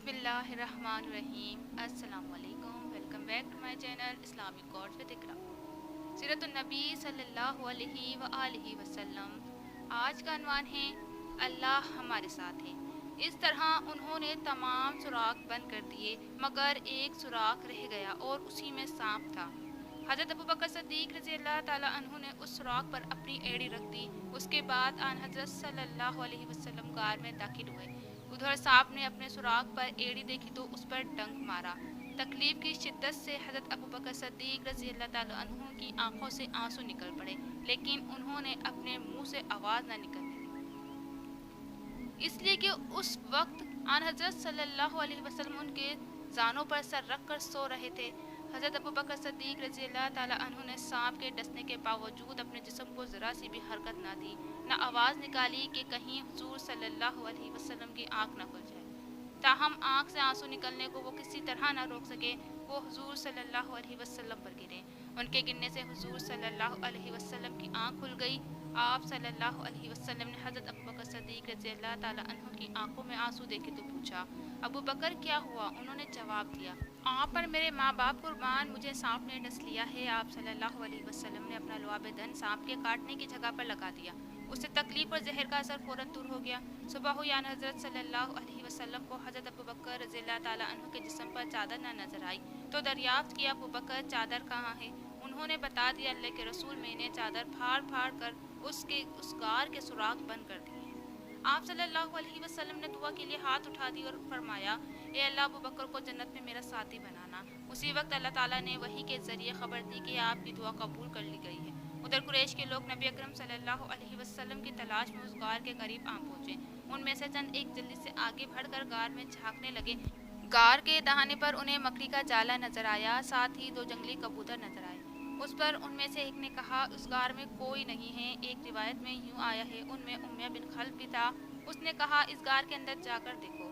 बिस्मिल्लाहिर्रहमानिर्रहीम। अस्सलाम वालेकुम। Welcome back to my channel Islamic God with Iqra. सीरत नबी सल्लल्लाहु अलैहि व आलिहि वसल्लम। आज का अनवान है अल्लाह हमारे साथ है। इस तरह उन्होंने तमाम सुराख बंद कर दिए मगर एक सुराख रह गया और उसी में सांप था। हज़रत अबू बकर सिद्दीक़ रज़ी अल्लाह ताला अन्हु ने उस सुराख पर अपनी एड़ी रख दी। उसके बाद आन हज़रत सल्लल्लाहु अलैहि वसल्लम गार में दाखिल हुए। उधर सांप ने अपने सुराख पर एड़ी देखी तो उस पर डंक मारा। तकलीफ की शिद्दत से हज़रत अबू बकर सिद्दीक़ रज़ी अल्लाह ताला अन्हु की आंखों से आंसू निकल पड़े, लेकिन उन्होंने अपने मुंह से आवाज़ न निकलने दी, इसलिए कि उस वक्त आन हज़रत सल्लल्लाहु अलैहि वसल्लम उनके जानों पर सर रख कर सो रहे थे। हज़रत अबू बकर सिद्दीक़ रज़ी अल्लाह ताला अन्हु ने सांप के डसने के बावजूद अपने जिस्म को ज़रा सी भी हरकत ना दी, न आवाज़ निकाली कि कहीं हुजूर सल्लल्लाहु अलैहि वसल्लम की आँख न खुल जाए। ताहम आँख से आंसू निकलने को वो किसी तरह न रोक सके। वो हुजूर सल्लल्लाहु अलैहि वसल्लम पर गिरे। उनके गिरने से हुजूर सल्लल्लाहु अलैहि वसल्लम की आँख खुल गई। आप सल्लल्लाहु अलैहि वसल्लम ने हज़रत अबू बकर सिद्दीक़ रज़ी अल्लाह ताला अन्हु की आंखों में आंसू देखे तो पूछा, अबू बकर क्या हुआ? उन्होंने जवाब दिया, आप पर मेरे माँ बाप कुर्बान, मुझे सांप ने डस लिया है। आप सल्लल्लाहु अलैहि वसल्लम ने अपना लुआब दन सांप के काटने की जगह पर लगा दिया। उससे तकलीफ और जहर का असर फ़ौरन दूर हो गया। सुबह हुई आन हज़रत सल्लल्लाहु अलैहि वसल्लम को हज़रत अबू बकर रज़ी अल्लाह ताला अन्हु के जिस्म पर चादर न नजर आई तो दरियाफ्त किया, अबू बकर चादर कहाँ है? उन्होंने बता दिया, अल्लाह के रसूल, मैंने चादर फाड़ फाड़ कर उस गार के सुराख बंद कर दिए। आप सल्लल्लाहु अलैहि वसल्लम ने दुआ के लिए हाथ उठा दी और फरमाया, ए अल्लाह, अबू बकर को जन्नत में मेरा साथी बनाना। उसी वक्त अल्लाह ताला ने वही के ज़रिए खबर दी कि आपकी दुआ कबूल कर ली गई है। उधर कुरैश के लोग नबी अकरम सल्लल्लाहु अलैहि वसल्लम की तलाश में उस गार के करीब आ पहुँचे। उनमें से चंद एक जल्दी से आगे बढ़कर गार में झांकने लगे। गार के दहाने पर उन्हें मकड़ी का जाला नजर आया, साथ ही दो जंगली कबूतर नजर आए। उस पर उनमें से एक ने कहा, उस गार में कोई नहीं है। एक रिवायत में यूँ आया है, उनमें उम्मिया बिन खल्फ भी था। उसने कहा, इस गार के अंदर जाकर देखो।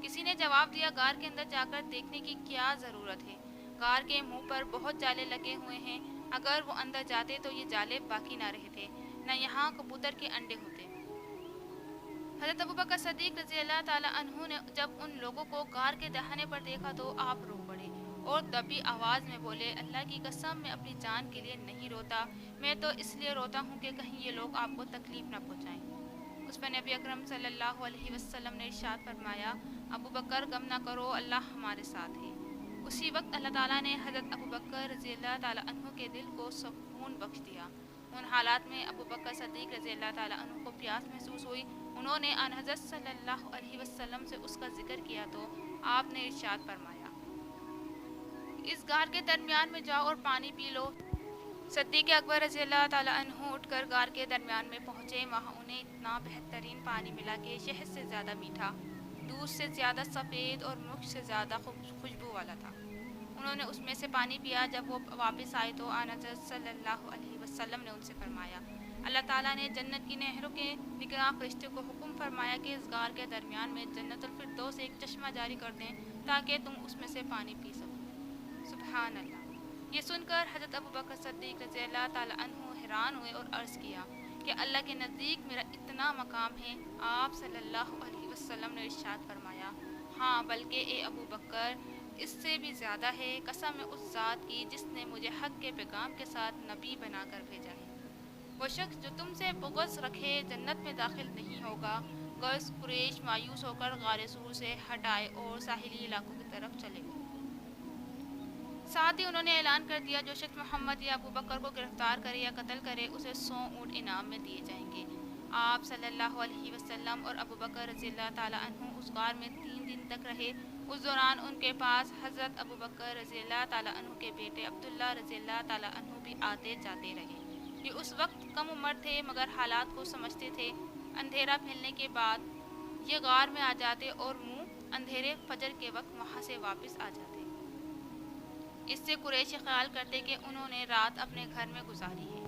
किसी ने जवाब दिया, गार के अंदर जाकर देखने की क्या ज़रूरत है? गार के मुंह पर बहुत जाले लगे हुए हैं। अगर वो अंदर जाते तो ये जाले बाकी ना रहते, न यहाँ कबूतर के अंडे होते। हज़रत अबू बकर सिद्दीक़ रज़ी अल्लाह ताला अन्हु ने जब उन लोगों को गार के दहाने पर देखा तो आप रो पड़े और दबी आवाज़ में बोले, अल्लाह की कसम, मैं अपनी जान के लिए नहीं रोता, मैं तो इसलिए रोता हूँ कि कहीं ये लोग आपको तकलीफ़ न पहुँचाएं। उस पर नबी अकरम सल्लल्लाहु अलैहि वसल्लम ने इरशाद फरमाया, अबू बकर गम न करो, अल्लाह हमारे साथ है। उसी वक्त अल्लाह ताला ने हज़रत अबू बकर रज़ी अल्लाह ताला अन्हु के दिल को सुकून बख्श दिया। उन हालात में अबू बकर सिद्दीक़ रज़ी अल्लाह ताला अन्हु को प्यास महसूस हुई। उन्होंने आन हज़रत सल्लल्लाहु अलैहि वसल्लम से उसका जिक्र किया तो आपने इरशाद फरमाया, इस गार के दरमियान में जाओ और पानी पी लो। सिद्दीक़ अकबर रज़ी अल्लाह ताला अन्हु उठकर गार के दरमियान में पहुँचे। वहाँ उन्हें इतना बेहतरीन पानी मिला कि शहद से ज़्यादा मीठा, दूध से ज़्यादा सफ़ेद और मुश्क से ज़्यादा खुशबू वाला था। उन्होंने उसमें से पानी पिया। जब वो वापस आए तो आन हज़रत सल्लल्लाहु अलैहि वसल्लम ने उनसे फरमाया, अल्लाह ताला ने जन्नत की नहरों के निगरां फरिश्ते को हुक्म फरमाया कि इस गार के दरमियान में जन्नतुल फिरदौस एक चश्मा जारी कर दें ताकि तुम उसमें से पानी पी सको। सुभान अल्लाह। ये सुनकर हज़रत अबू बकर सिद्दीक़ रज़ी अल्लाह ताला अन्हु हैरान हुए और अर्ज़ किया कि अल्लाह के नज़दीक मेरा इतना मकाम है? आप सल्लल्लाहु अलैहि वसल्लम ने इरशाद फरमाया, हाँ, बल्कि ए अबू बकर, इससे भी ज़्यादा है। कसम है उस ज़ात की जिसने मुझे हक़ के पैगाम के साथ नबी बनाकर भेजा है। वो शख्स जो तुमसे बुग़्ज़ रखे जन्नत में दाखिल नहीं होगा। गर्स कुरैश मायूस होकर गारे सूर से हट आए और साहिली इलाकों की तरफ चले गए। साथ ही उन्होंने ऐलान कर दिया, जो शख्स मोहम्मद या अबू बकर को गिरफ्तार करे या कत्ल करे उसे 100 ऊँट इनाम में दिए जाएंगे। आप सल्लल्लाहु अलैहि वसल्लम और अबू बकर रज़ी अल्लाह ताला अन्हु उस गार में 3 दिन तक रहे। उस दौरान उनके पास हज़रत अबू बकर रज़ी अल्लाह ताला अन्हु के बेटे अब्दुल्ला रज़ी अल्लाह ताला अन्हु भी आते जाते रहे। ये उस वक्त कम उम्र थे मगर हालात को समझते थे। अंधेरा फैलने के बाद ये गार में आ जाते और मुँह अंधेरे फजर के वक्त वहाँ से वापस आ जाते। इससे कुरैश ख्याल करते कि उन्होंने रात अपने घर में गुजारी है।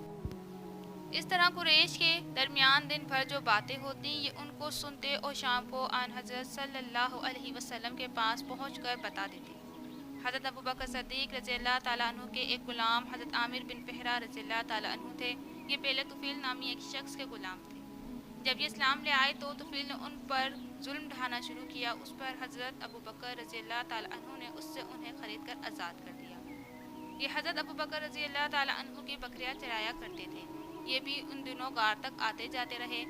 इस तरह कुरैश के दरमियान दिन भर जो बातें होती ये उनको सुनते और शाम को आन हज़रत सल्लल्लाहु अलैहि वसल्लम के पास पहुंचकर बता देते। हज़रत अबू बकर सिद्दीक़ रज़ी अल्लाह ताला अन्हु के एक ग़ुलाम हज़रत आमिर बिन फ़िहरा रज़ी अल्लाह ताला अन्हु थे। ये पहले तुफ़ील नामी एक शख्स के ग़ुलाम थे। जब ये इस्लाम ले आए तो तुफ़ील ने उन पर जुल्म ढाना शुरू किया, उस पर हज़रत अबू बकर रज़ी अल्लाह ताला अन्हु ने उससे उन्हें ख़रीद कर आज़ाद कर दिया। ये हज़रत अबू बकर रज़ी अल्लाह ताला अन्हु की बकरियां चराया करते थे। ये भी उन दिनों गार तक आते जाते रहे।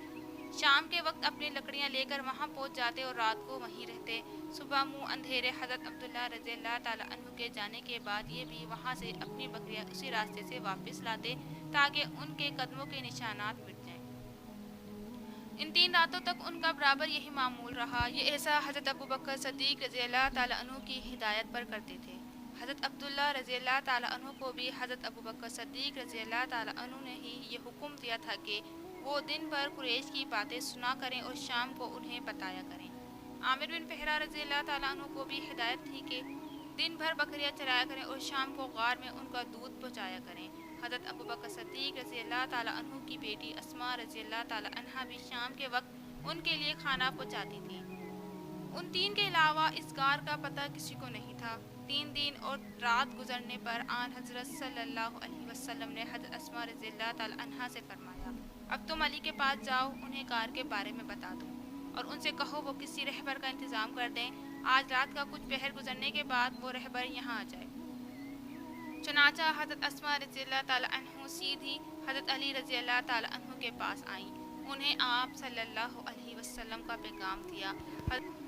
शाम के वक्त अपनी लकड़ियां लेकर वहां पहुंच जाते और रात को वहीं रहते। सुबह मुंह अंधेरे हज़रत अब्दुल्ला रज़ी अल्लाह ताला अन्हु के जाने के बाद ये भी वहां से अपनी बकरियां उसी रास्ते से वापस लाते ताकि उनके कदमों के निशानात मिट जाएं। इन 3 रातों तक उनका बराबर यही मामूल रहा। ये ऐसा हज़रत अबू बकर सद्दीक़ रज़ी अल्लाह ताला अन्हु की हिदायत पर करते थे। हज़रत अब्दुल्ला रज़ी अल्लाह ताला अन्हु को भी हज़रत अबू बकर सद्दीक़ रज़ी अल्लाह ताला अन्हु ने ही ये हुक्म दिया था कि वो दिन भर कुरैश की बातें सुना करें और शाम को उन्हें बताया करें। आमिर बिन फ़हरा रज़ी अल्लाह ताला अन्हु को भी हिदायत थी कि दिन भर बकरियां चराया करें और शाम को गार में उनका दूध पहुँचाया करें। हज़रत अबू बकर सद्दीक़ रज़ी अल्लाह ताला अन्हु की बेटी अस्मा रज़ी अल्लाह ताला अन्हा भी शाम के वक्त उनके लिए खाना पहुँचाती थी। उन 3 के अलावा इस गार का पता किसी को नहीं था। 3 दिन और रात गुजरने पर आन हज़रत सल्लल्लाहु अलैहि वसल्लम ने हज़रत अस्मा रज़ी अल्लाह ताला अन्हा से फरमाया, अब तुम अली के पास जाओ, उन्हें गार के बारे में बता दो और उनसे कहो वो किसी रहबर का इंतज़ाम कर दें। आज रात का कुछ पहर गुजरने के बाद वो रहबर यहाँ आ जाए। चुनाचा हज़रत अस्मा रज़ी अल्लाह ताला अन्हु सीधी हज़रत अली रज़ी अल्लाह ताला अन्हु के पास आईं। उन्हें आप सल्लल्लाहु अलैहि वसल्लम का पैगाम दिया।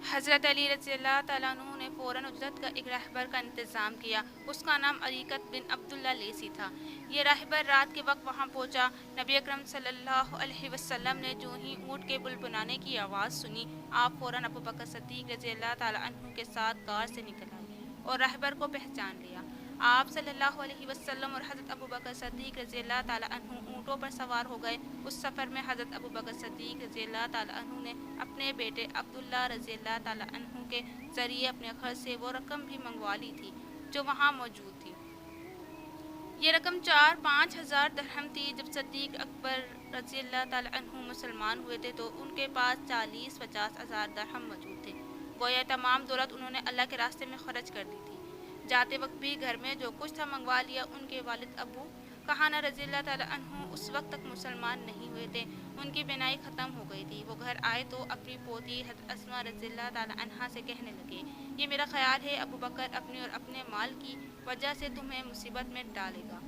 हज़रत अली रज़ी अल्लाह ताला अन्हु ने फ़ौरन उजरत का एक रहबर का इंतज़ाम किया। उसका नाम अरीकत बिन अब्दुल्ला लेसी था। ये रहबर रात के वक्त वहाँ पहुँचा। नबी अकरम सल्लल्लाहु अलैहि वसल्लम ने जो ही ऊँट के बुलबुलाने की आवाज़ सुनी, आप फ़ौरन अबू बकर सद्दीक़ रज़ी अल्लाह ताला अन्हु के साथ गार से निकल आए और रहबर को पहचान लिया। आप सल्लल्लाहु अलैहि वसल्लम और हज़रत अबू बकर सद्दीक़ रज़ी अल्लाह ताला अन्हु ऊँटों पर सवार हो गए। उस सफ़र में हज़रत अबू बकर सद्दीक़ रज़ी अल्लाह ताला अन्हु ने अपने बेटे अब्दुल्ला रज़ी अल्लाह ताला अन्हु के ज़रिए अपने खर्च से वो रकम भी मंगवा ली थी जो वहाँ मौजूद थी। ये रकम 4-5 हज़ार दरहम थी। जब सद्दीक़ अकबर रज़ी अल्लाह ताला अन्हु मुसलमान हुए थे तो उनके पास 40-50 हज़ार दरहम मौजूद थे। गोया तमाम दौलत उन्होंने अल्लाह के रास्ते में खर्च कर दी थी। जाते वक्त भी घर में जो कुछ था मंगवा लिया। उनके वालिद अबू कहाना रज़ी अल्लाह ताला अन्हु उस वक्त तक मुसलमान नहीं हुए थे। उनकी बिनाई ख़त्म हो गई थी। वो घर आए तो अपनी पोती हज़रत अस्मा रज़ी अल्लाह ताला अन्हा से कहने लगे, ये मेरा ख्याल है अबू बकर अपने और अपने माल की वजह से तुम्हें मुसीबत में डालेगा।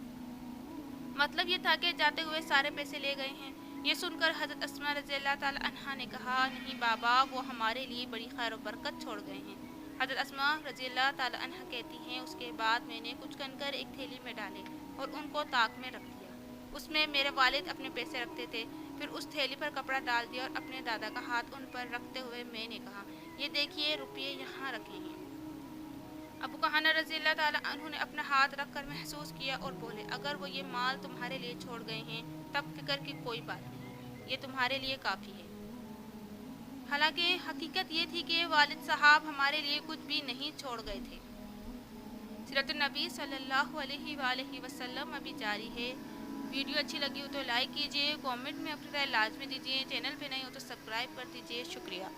मतलब ये था कि जाते हुए सारे पैसे ले गए हैं। ये सुनकर हज़रत अस्मा रज़ी अल्लाह ताला अन्हा ने कहा, नहीं बाबा, वो हमारे लिए बड़ी खैर और बरकत छोड़ गए हैं। हज़रत अस्मा रज़ी अल्लाह ताला अन्हा कहती हैं, उसके बाद मैंने कुछ कंकर एक थैली में डाले और उनको ताक में रख दिया। उसमें मेरे वालिद अपने पैसे रखते थे। फिर उस थैली पर कपड़ा डाल दिया और अपने दादा का हाथ उन पर रखते हुए मैंने कहा, ये देखिए रुपये यहाँ रखे हैं। अबू कहाना रज़ी अल्लाह ताला अन्हु ने अपना हाथ रख कर महसूस किया और बोले, अगर वो ये माल तुम्हारे लिए छोड़ गए हैं तब फिक्र की कोई बात नहीं, ये तुम्हारे लिए काफ़ी है। हालांकि हकीकत ये थी कि वालिद साहब हमारे लिए कुछ भी नहीं छोड़ गए थे। सीरत नबी सल्लल्लाहु अलैहि वसल्लम अभी जारी है। वीडियो अच्छी लगी हो तो लाइक कीजिए, कमेंट में अपनी राय लाजमी दीजिए, चैनल पे नहीं हो तो सब्सक्राइब कर दीजिए। शुक्रिया।